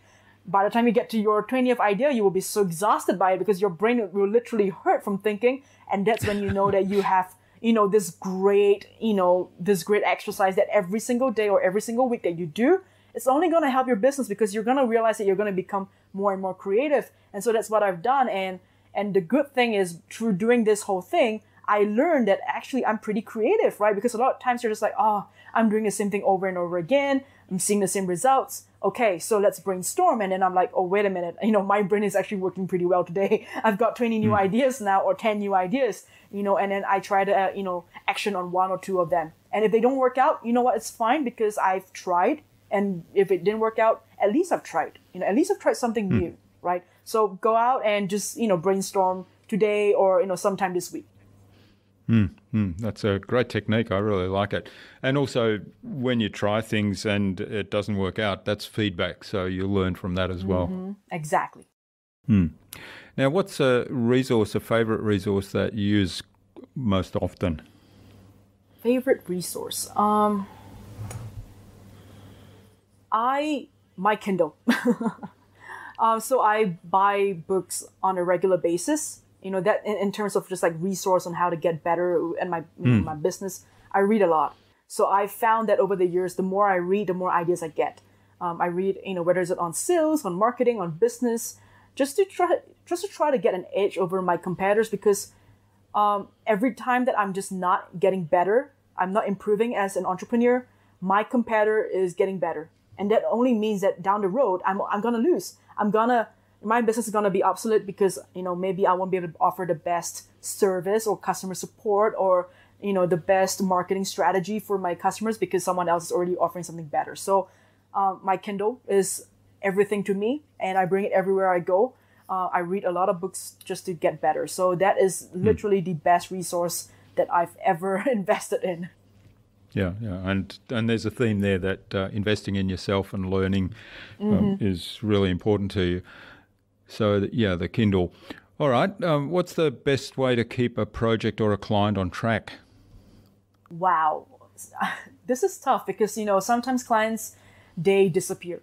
By the time you get to your 20th idea, you will be so exhausted by it because your brain will literally hurt from thinking. And that's when you know that you have, this great exercise that every single day or every single week that you do, it's only going to help your business because you're going to realize that you're going to become more and more creative. And so that's what I've done. And the good thing is, through doing this whole thing, I learned that actually I'm pretty creative, right? Because a lot of times you're just like, oh, I'm doing the same thing over and over again. I'm seeing the same results. Okay, so let's brainstorm. And then I'm like, oh, wait a minute. My brain is actually working pretty well today. I've got 20 new ideas now, or 10 new ideas, and then I try to, action on one or two of them. And if they don't work out, you know what? It's fine because I've tried. And if it didn't work out, at least I've tried. At least I've tried something new, right? So go out and just, brainstorm today or, sometime this week. That's a great technique. I really like it. And also, when you try things and it doesn't work out, that's feedback. So you learn from that as well. Exactly. Now, what's a favorite resource that you use most often? Favorite resource? My Kindle. So I buy books on a regular basis. That in terms of just like resource on how to get better in my my business, I read a lot. So I found that over the years, the more I read, the more ideas I get. I read, whether it's on sales, on marketing, on business, just to try to get an edge over my competitors, because every time that I'm just not getting better, I'm not improving as an entrepreneur, my competitor is getting better. And that only means that down the road, I'm going to lose. My business is going to be obsolete because, maybe I won't be able to offer the best service or customer support or, the best marketing strategy for my customers because someone else is already offering something better. So my Kindle is everything to me, and I bring it everywhere I go. I read a lot of books just to get better. So that is literally the best resource that I've ever invested in. Yeah, and there's a theme there that investing in yourself and learning is really important to you. So, the Kindle. All right, what's the best way to keep a project or a client on track? Wow, this is tough because, sometimes clients, they disappear.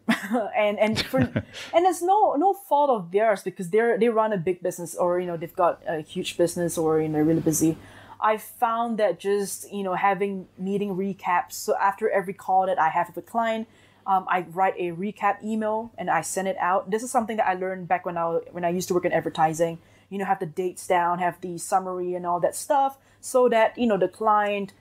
and it's no fault of theirs because they run a big business or, they've got a huge business or, they're really busy. I found that just, having meeting recaps. So after every call that I have with a client, I write a recap email and I send it out. This is something that I learned back when I used to work in advertising. Have the dates down, have the summary and all that stuff, so that the client,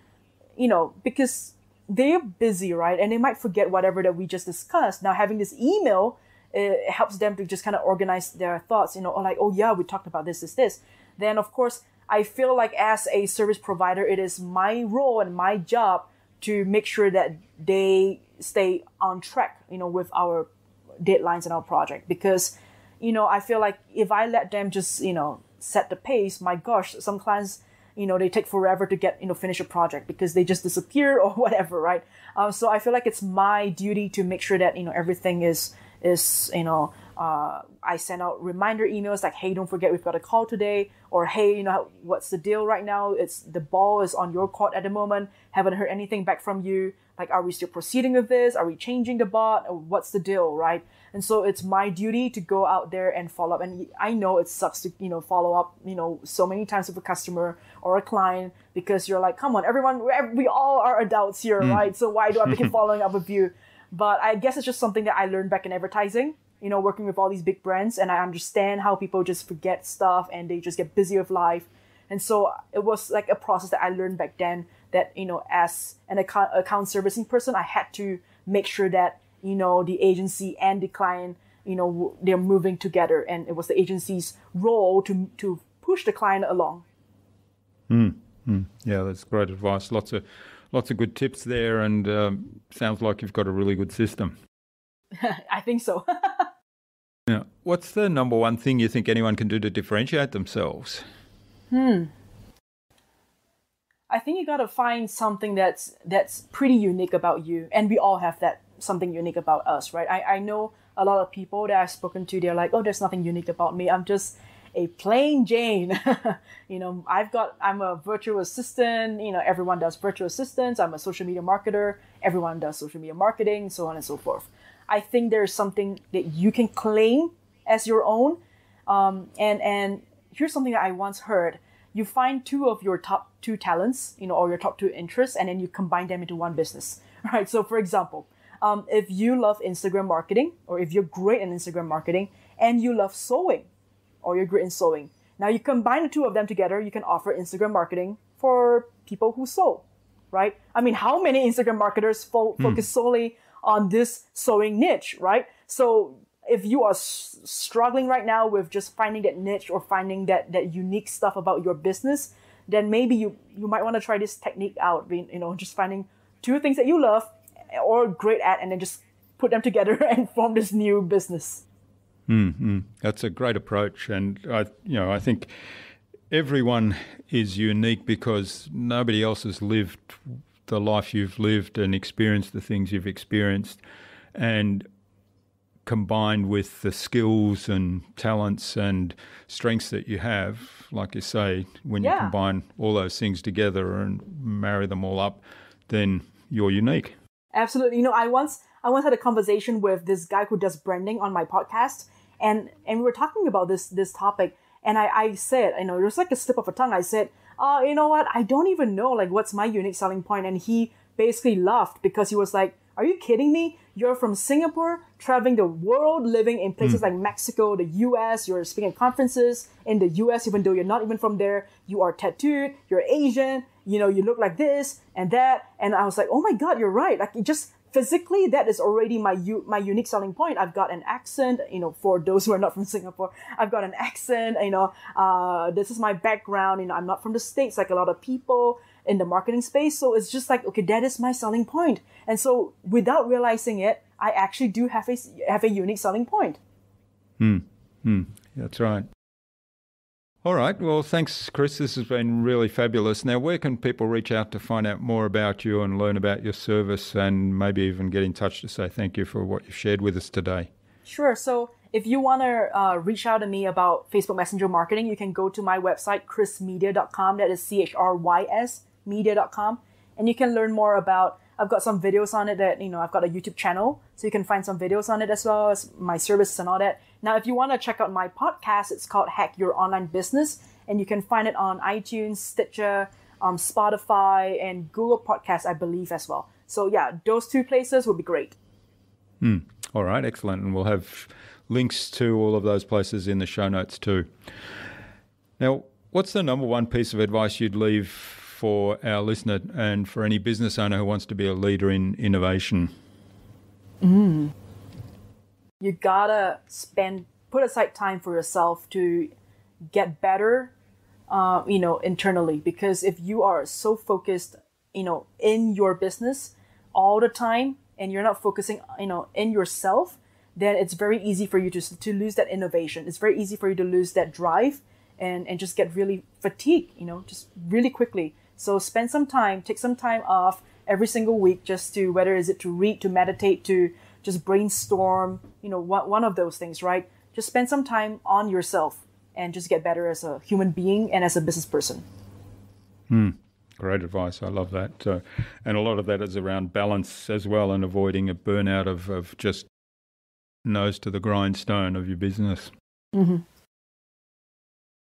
because they're busy, right, and they might forget whatever that we just discussed. Now having this email, it helps them to just kind of organize their thoughts. Or like, oh yeah, we talked about this. Then of course I feel like as a service provider, it is my role and my job to make sure that they stay on track, with our deadlines and our project. Because, I feel like if I let them just, set the pace, my gosh, some clients, they take forever to get, finish a project because they just disappear or whatever, right? So I feel like it's my duty to make sure that, everything is I send out reminder emails like, hey, don't forget we've got a call today, or hey, what's the deal right now? The ball is on your court at the moment. Haven't heard anything back from you. Like, are we still proceeding with this? Are we changing the bot? Or what's the deal, right? And so it's my duty to go out there and follow up. And I know it sucks to, follow up, so many times with a customer or a client, because you're like, come on, everyone, we all are adults here, right? So why do I keep following up with you? But I guess it's just something that I learned back in advertising, working with all these big brands, and I understand how people just forget stuff and they just get busy with life. And so it was like a process that I learned back then that, as an account servicing person, I had to make sure that, the agency and the client, they're moving together. And it was the agency's role to push the client along. Yeah, that's great advice. Lots of good tips there, and sounds like you've got a really good system. I think so. Now, what's the number one thing you think anyone can do to differentiate themselves? I think you got to find something that's pretty unique about you. And we all have that something unique about us, right? I know a lot of people that I've spoken to, they're like, oh, there's nothing unique about me. I'm just a plain Jane. I'm a virtual assistant. Everyone does virtual assistants. I'm a social media marketer. Everyone does social media marketing, so on and so forth. I think there's something that you can claim as your own. And here's something that I once heard. You find two of your top two talents, or your top two interests, and then you combine them into one business, right? So for example, if you love Instagram marketing, or if you're great in Instagram marketing and you love sewing, or you're great in sewing, now you combine the two of them together, you can offer Instagram marketing for people who sew, right? I mean, how many Instagram marketers focus solely on this sewing niche, right? So if you are struggling right now with just finding that niche or finding that unique stuff about your business, then maybe you might want to try this technique out, just finding two things that you love or great at, and then just put them together and form this new business. That's a great approach. And I think everyone is unique because nobody else has lived the life you've lived and experienced the things you've experienced, and combined with the skills and talents and strengths that you have, like you say, when you combine all those things together and marry them all up, then you're unique. Absolutely. I once had a conversation with this guy who does branding on my podcast, and we were talking about this topic, and I said, it was like a slip of a tongue. I said, you know what? I don't even know what's my unique selling point. And he basically laughed because he was like, are you kidding me? You're from Singapore, traveling the world, living in places like Mexico, the US, you're speaking at conferences in the US, even though you're not even from there. You are tattooed, you're Asian, you look like this and that. And I was like, oh my God, you're right. Just physically, that is already my unique selling point. I've got an accent, for those who are not from Singapore, I've got an accent, this is my background, I'm not from the States like a lot of people in the marketing space. So it's just like, okay, that is my selling point. And so without realizing it, I actually do have a unique selling point. That's right. All right. Well, thanks, Chrys. This has been really fabulous. Now, where can people reach out to find out more about you and learn about your service, and maybe even get in touch to say thank you for what you've shared with us today? Sure. So if you want to reach out to me about Facebook Messenger marketing, you can go to my website, chrysmedia.com. That is CHRYS media.com. And you can learn more about, I've got some videos on it that, I've got a YouTube channel, so you can find some videos on it as well as my services and all that. Now, if you want to check out my podcast, it's called Hack Your Online Business, and you can find it on iTunes, Stitcher, Spotify, and Google Podcasts, I believe, as well. So yeah, those two places would be great. All right, excellent. And we'll have links to all of those places in the show notes too. Now, what's the number one piece of advice you'd leave for our listener and for any business owner who wants to be a leader in innovation? You gotta put aside time for yourself to get better, internally. Because if you are so focused, in your business all the time, and you're not focusing, in yourself, then it's very easy for you to lose that innovation. It's very easy for you to lose that drive and just get really fatigued, just really quickly. So take some time off every single week, just to, whether is it to read, to meditate, to just brainstorm, one of those things, right? Just spend some time on yourself and just get better as a human being and as a business person. Great advice. I love that. And a lot of that is around balance as well, and avoiding a burnout of just nose to the grindstone of your business. Mm-hmm.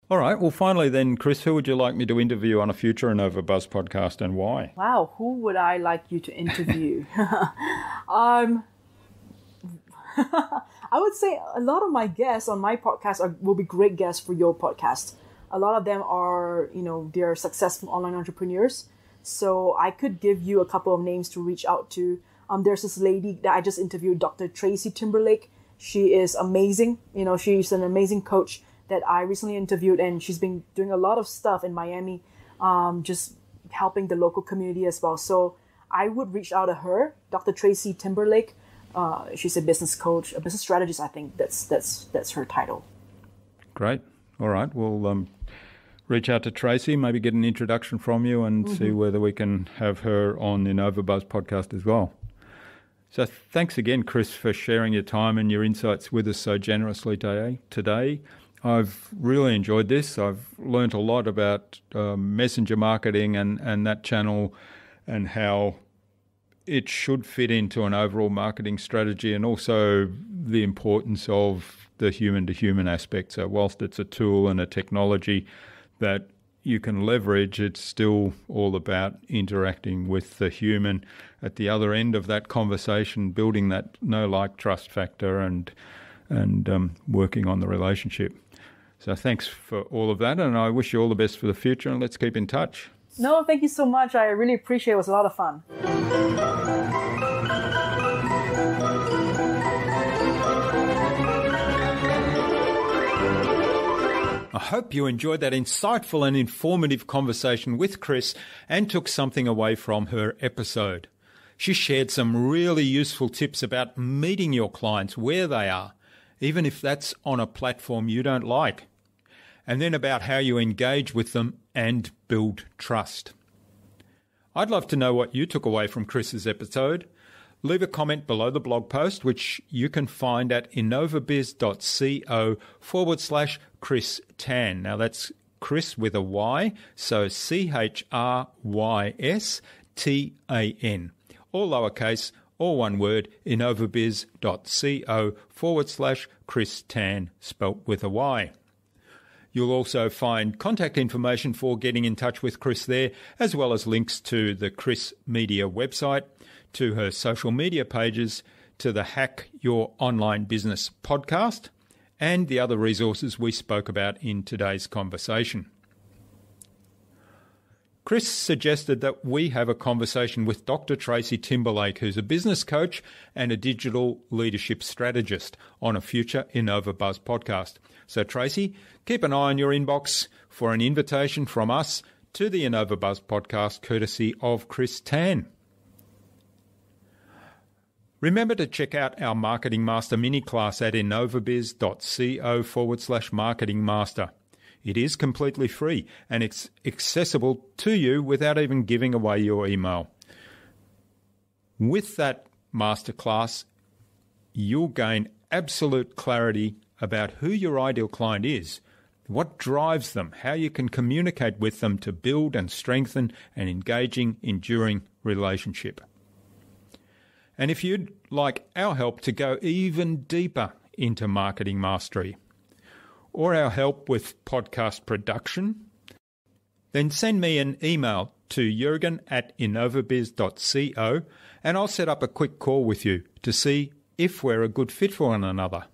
All right. Well, finally then, Chrys, who would you like me to interview on a future InnovaBuzz podcast and why? Wow. Who would I like you to interview? I would say a lot of my guests on my podcast will be great guests for your podcast. A lot of them are, they're successful online entrepreneurs. So I could give you a couple of names to reach out to. There's this lady that I just interviewed, Dr. Tracy Timberlake. She is amazing. She's an amazing coach that I recently interviewed, and she's been doing a lot of stuff in Miami, just helping the local community as well. So I would reach out to her, Dr. Tracy Timberlake. She's a business coach, a business strategist. I think that's her title. Great. All right. We'll reach out to Tracy, maybe get an introduction from you, and see whether we can have her on the InnovaBuzz podcast as well. So thanks again, Chrys, for sharing your time and your insights with us so generously today. I've really enjoyed this. I've learnt a lot about messenger marketing and that channel, and how it should fit into an overall marketing strategy, and also the importance of the human-to-human aspect. So whilst it's a tool and a technology that you can leverage, it's still all about interacting with the human at the other end of that conversation, building that know-like trust factor and working on the relationship. So thanks for all of that, and I wish you all the best for the future, and let's keep in touch. No, thank you so much. I really appreciate it. It was a lot of fun. I hope you enjoyed that insightful and informative conversation with Chrys and took something away from her episode. She shared some really useful tips about meeting your clients where they are, even if that's on a platform you don't like, and then about how you engage with them and build trust. I'd love to know what you took away from Chrys's episode. Leave a comment below the blog post, which you can find at innovabiz.co/Chrys Tan. Now that's Chrys with a Y, so CHRYSTAN. All lowercase, all one word, innovabiz.co/Chrys Tan, spelt with a Y. You'll also find contact information for getting in touch with Chrys there, as well as links to the Chrys Media website, to her social media pages, to the Hack Your Online Business podcast, and the other resources we spoke about in today's conversation. Chrys suggested that we have a conversation with Dr. Tracy Timberlake, who's a business coach and a digital leadership strategist, on a future InnovaBuzz podcast. So Tracy, keep an eye on your inbox for an invitation from us to the InnovaBuzz podcast, courtesy of Chrys Tan. Remember to check out our Marketing Master mini class at innovabiz.co/Marketing Master. It is completely free and it's accessible to you without even giving away your email. With that masterclass, you'll gain absolute clarity about who your ideal client is, what drives them, how you can communicate with them to build and strengthen an engaging, enduring relationship. And if you'd like our help to go even deeper into marketing mastery, or our help with podcast production, then send me an email to jurgen@innovabiz.co and I'll set up a quick call with you to see if we're a good fit for one another.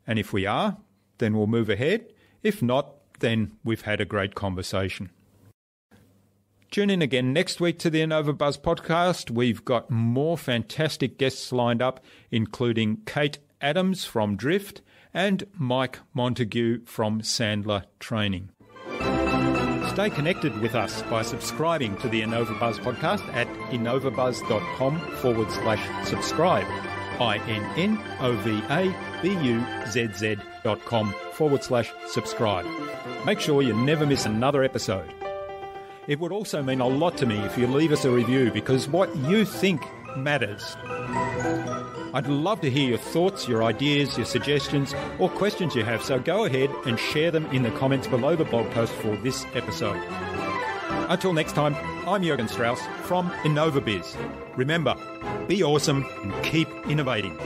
And if we are, then we'll move ahead. If not, then we've had a great conversation. Tune in again next week to the InnovaBuzz podcast. We've got more fantastic guests lined up, including Kate Adams from Drift and Mike Montague from Sandler Training. Stay connected with us by subscribing to the InnovaBuzz podcast at innovabuzz.com/subscribe. innovabuzz.com/subscribe. Make sure you never miss another episode. It would also mean a lot to me if you leave us a review, because what you think matters. I'd love to hear your thoughts, your ideas, your suggestions, or questions you have, so go ahead and share them in the comments below the blog post for this episode. Until next time, I'm Jürgen Strauss from InnovaBuzz. Remember, be awesome and keep innovating.